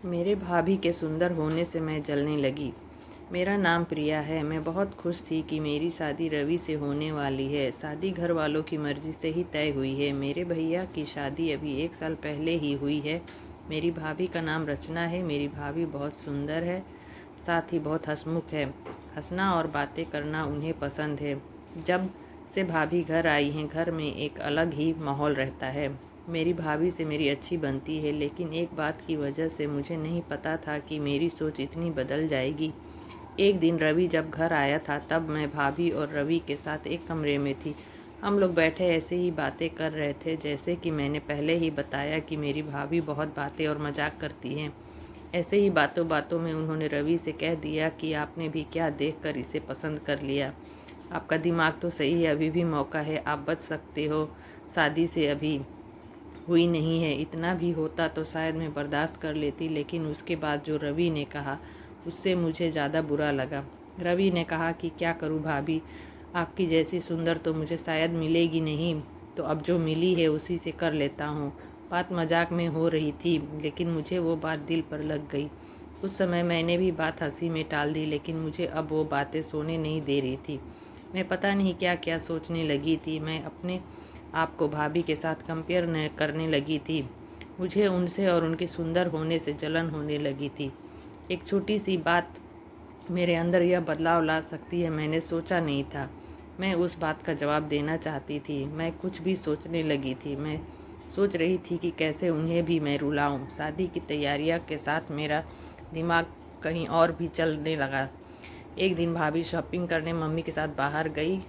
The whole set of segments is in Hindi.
मेरे भाभी के सुंदर होने से मैं जलने लगी। मेरा नाम प्रिया है। मैं बहुत खुश थी कि मेरी शादी रवि से होने वाली है। शादी घर वालों की मर्जी से ही तय हुई है। मेरे भैया की शादी अभी 1 साल पहले ही हुई है। मेरी भाभी का नाम रचना है। मेरी भाभी बहुत सुंदर है, साथ ही बहुत हंसमुख है। हंसना और बातें करना उन्हें पसंद है। जब से भाभी घर आई हैं, घर में एक अलग ही माहौल रहता है। मेरी भाभी से मेरी अच्छी बनती है, लेकिन एक बात की वजह से मुझे नहीं पता था कि मेरी सोच इतनी बदल जाएगी। एक दिन रवि जब घर आया था, तब मैं भाभी और रवि के साथ एक कमरे में थी। हम लोग बैठे ऐसे ही बातें कर रहे थे, जैसे कि मैंने पहले ही बताया कि मेरी भाभी बहुत बातें और मजाक करती हैं। ऐसे ही बातों बातों में उन्होंने रवि से कह दिया कि आपने भी क्या देखकर इसे पसंद कर लिया। आपका दिमाग तो सही है, अभी भी मौका है, आप बच सकते हो। शादी से अभी हुई नहीं है। इतना भी होता तो शायद मैं बर्दाश्त कर लेती, लेकिन उसके बाद जो रवि ने कहा, उससे मुझे ज़्यादा बुरा लगा। रवि ने कहा कि क्या करूं भाभी, आपकी जैसी सुंदर तो मुझे शायद मिलेगी नहीं, तो अब जो मिली है उसी से कर लेता हूँ। बात मजाक में हो रही थी, लेकिन मुझे वो बात दिल पर लग गई। उस समय मैंने भी बात हंसी में टाल दी, लेकिन मुझे अब वो बातें सोने नहीं दे रही थी। मैं पता नहीं क्या क्या सोचने लगी थी। मैं अपने आप को भाभी के साथ कंपेयर करने लगी थी। मुझे उनसे और उनके सुंदर होने से जलन होने लगी थी। एक छोटी सी बात मेरे अंदर यह बदलाव ला सकती है, मैंने सोचा नहीं था। मैं उस बात का जवाब देना चाहती थी। मैं कुछ भी सोचने लगी थी। मैं सोच रही थी कि कैसे उन्हें भी मैं रुलाऊं। शादी की तैयारियां के साथ मेरा दिमाग कहीं और भी चलने लगा। एक दिन भाभी शॉपिंग करने मम्मी के साथ बाहर गई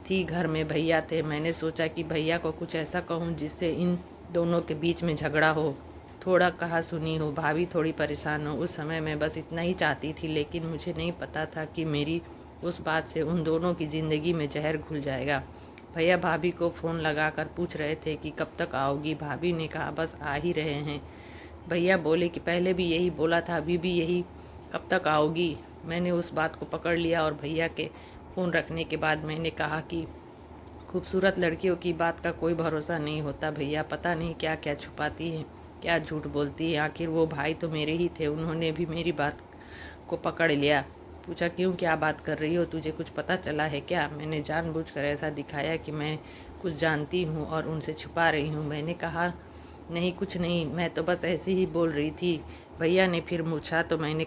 थी। घर में भैया थे। मैंने सोचा कि भैया को कुछ ऐसा कहूँ जिससे इन दोनों के बीच में झगड़ा हो, थोड़ा कहा सुनी हो, भाभी थोड़ी परेशान हो। उस समय मैं बस इतना ही चाहती थी, लेकिन मुझे नहीं पता था कि मेरी उस बात से उन दोनों की ज़िंदगी में जहर घुल जाएगा। भैया भाभी को फ़ोन लगाकर पूछ रहे थे कि कब तक आओगी। भाभी ने कहा बस आ ही रहे हैं। भैया बोले कि पहले भी यही बोला था, अभी भी यही, कब तक आओगी। मैंने उस बात को पकड़ लिया और भैया के फ़ोन रखने के बाद मैंने कहा कि खूबसूरत लड़कियों की बात का कोई भरोसा नहीं होता भैया, पता नहीं क्या क्या छुपाती हैं, क्या झूठ बोलती है। आखिर वो भाई तो मेरे ही थे, उन्होंने भी मेरी बात को पकड़ लिया। पूछा क्यों, क्या बात कर रही हो, तुझे कुछ पता चला है क्या। मैंने जानबूझकर ऐसा दिखाया कि मैं कुछ जानती हूँ और उनसे छुपा रही हूँ। मैंने कहा नहीं, कुछ नहीं, मैं तो बस ऐसे ही बोल रही थी। भैया ने फिर पूछा तो मैंने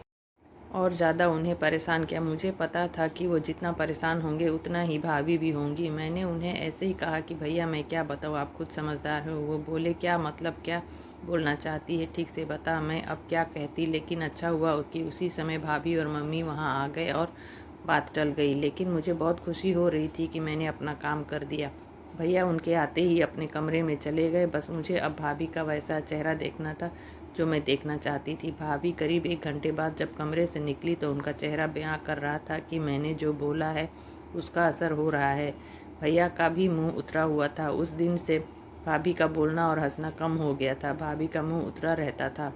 और ज़्यादा उन्हें परेशान किया। मुझे पता था कि वो जितना परेशान होंगे उतना ही भाभी भी होंगी। मैंने उन्हें ऐसे ही कहा कि भैया मैं क्या बताऊँ, आप खुद समझदार हो। वो बोले क्या मतलब, क्या बोलना चाहती है, ठीक से बता। मैं अब क्या कहती, लेकिन अच्छा हुआ कि उसी समय भाभी और मम्मी वहाँ आ गए और बात टल गई। लेकिन मुझे बहुत खुशी हो रही थी कि मैंने अपना काम कर दिया। भैया उनके आते ही अपने कमरे में चले गए। बस मुझे अब भाभी का वैसा चेहरा देखना था जो मैं देखना चाहती थी। भाभी करीब 1 घंटे बाद जब कमरे से निकली तो उनका चेहरा बयां कर रहा था कि मैंने जो बोला है उसका असर हो रहा है। भैया का भी मुंह उतरा हुआ था। उस दिन से भाभी का बोलना और हंसना कम हो गया था। भाभी का मुंह उतरा रहता था।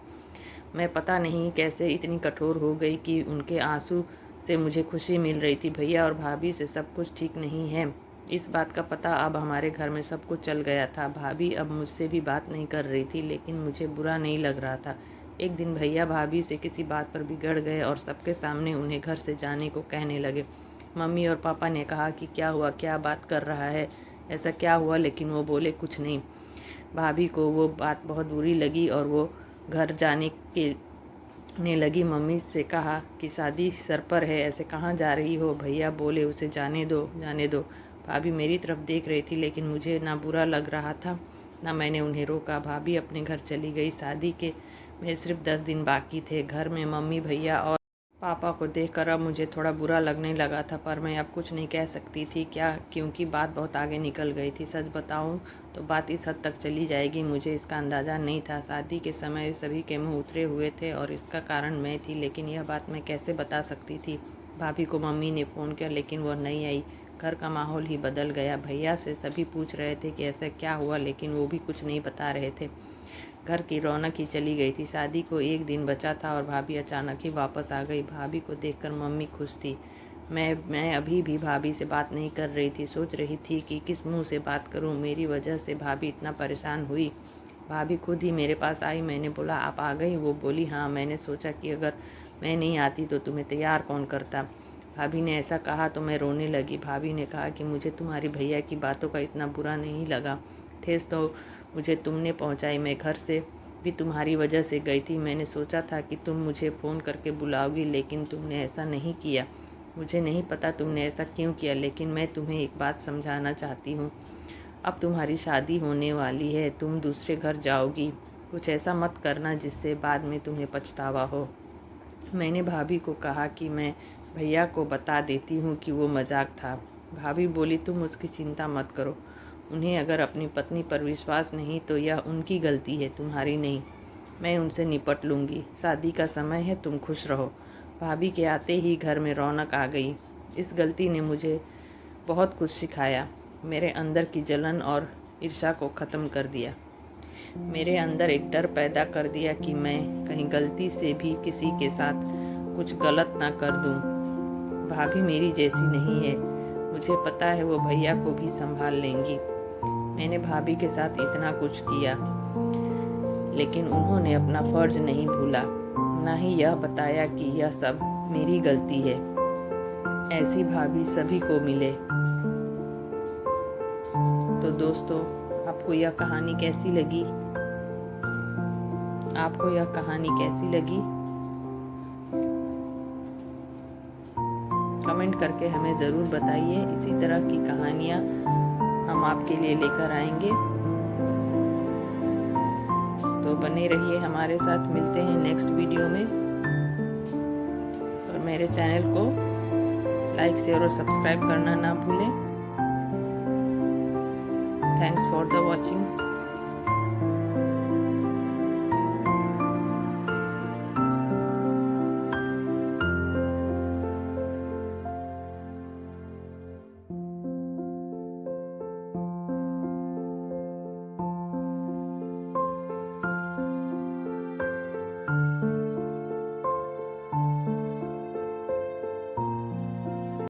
मैं पता नहीं कैसे इतनी कठोर हो गई कि उनके आंसू से मुझे खुशी मिल रही थी। भैया और भाभी से सब कुछ ठीक नहीं है, इस बात का पता अब हमारे घर में सबको चल गया था। भाभी अब मुझसे भी बात नहीं कर रही थी, लेकिन मुझे बुरा नहीं लग रहा था। एक दिन भैया भाभी से किसी बात पर बिगड़ गए और सबके सामने उन्हें घर से जाने को कहने लगे। मम्मी और पापा ने कहा कि क्या हुआ, क्या बात कर रहा है, ऐसा क्या हुआ, लेकिन वो बोले कुछ नहीं। भाभी को वो बात बहुत बुरी लगी और वो घर जाने के ने लगी। मम्मी से कहा कि शादी सर पर है, ऐसे कहाँ जा रही हो। भैया बोले उसे जाने दो, जाने दो। भाभी मेरी तरफ देख रही थी, लेकिन मुझे ना बुरा लग रहा था ना मैंने उन्हें रोका। भाभी अपने घर चली गई। शादी के में सिर्फ 10 दिन बाकी थे। घर में मम्मी, भैया और पापा को देखकर अब मुझे थोड़ा बुरा लगने लगा था, पर मैं अब कुछ नहीं कह सकती थी, क्या, क्योंकि बात बहुत आगे निकल गई थी। सच बताऊं तो बात इस हद तक चली जाएगी मुझे इसका अंदाज़ा नहीं था। शादी के समय सभी के मुंह उतरे हुए थे और इसका कारण मैं थी, लेकिन यह बात मैं कैसे बता सकती थी। भाभी को मम्मी ने फ़ोन किया, लेकिन वह नहीं आई। घर का माहौल ही बदल गया। भैया से सभी पूछ रहे थे कि ऐसा क्या हुआ, लेकिन वो भी कुछ नहीं बता रहे थे। घर की रौनक ही चली गई थी। शादी को 1 दिन बचा था और भाभी अचानक ही वापस आ गई। भाभी को देखकर मम्मी खुश थी। मैं अभी भी भाभी से बात नहीं कर रही थी। सोच रही थी कि किस मुंह से बात करूं। मेरी वजह से भाभी इतना परेशान हुई। भाभी खुद ही मेरे पास आई। मैंने बोला आप आ गई? वो बोली हाँ। मैंने सोचा कि अगर मैं नहीं आती तो तुम्हें तैयार कौन करता। भाभी ने ऐसा कहा तो मैं रोने लगी। भाभी ने कहा कि मुझे तुम्हारी भैया की बातों का इतना बुरा नहीं लगा। ठेस तो मुझे तुमने पहुंचाई। मैं घर से भी तुम्हारी वजह से गई थी। मैंने सोचा था कि तुम मुझे फ़ोन करके बुलाओगी, लेकिन तुमने ऐसा नहीं किया। मुझे नहीं पता तुमने ऐसा क्यों किया, लेकिन मैं तुम्हें एक बात समझाना चाहती हूँ। अब तुम्हारी शादी होने वाली है, तुम दूसरे घर जाओगी। कुछ ऐसा मत करना जिससे बाद में तुम्हें पछतावा हो। मैंने भाभी को कहा कि मैं भैया को बता देती हूँ कि वो मजाक था। भाभी बोली तुम उसकी चिंता मत करो। उन्हें अगर अपनी पत्नी पर विश्वास नहीं तो यह उनकी गलती है, तुम्हारी नहीं। मैं उनसे निपट लूँगी। शादी का समय है, तुम खुश रहो। भाभी के आते ही घर में रौनक आ गई। इस गलती ने मुझे बहुत कुछ सिखाया। मेरे अंदर की जलन और ईर्ष्या को ख़त्म कर दिया। मेरे अंदर एक डर पैदा कर दिया कि मैं कहीं गलती से भी किसी के साथ कुछ गलत ना कर दूं। भाभी मेरी जैसी नहीं है। मुझे पता है वो भैया को भी संभाल लेंगी। मैंने भाभी के साथ इतना कुछ किया, लेकिन उन्होंने अपना फर्ज नहीं भूला, ना ही यह बताया कि यह सब मेरी गलती है। ऐसी भाभी सभी को मिले। तो दोस्तों, आपको यह कहानी कैसी लगी? आपको यह कहानी कैसी लगी? कमेंट करके हमें ज़रूर बताइए। इसी तरह की कहानियाँ हम आपके लिए लेकर आएंगे। तो बने रहिए हमारे साथ। मिलते हैं नेक्स्ट वीडियो में। और मेरे चैनल को लाइक, शेयर और सब्सक्राइब करना ना भूलें। Thanks for the watching.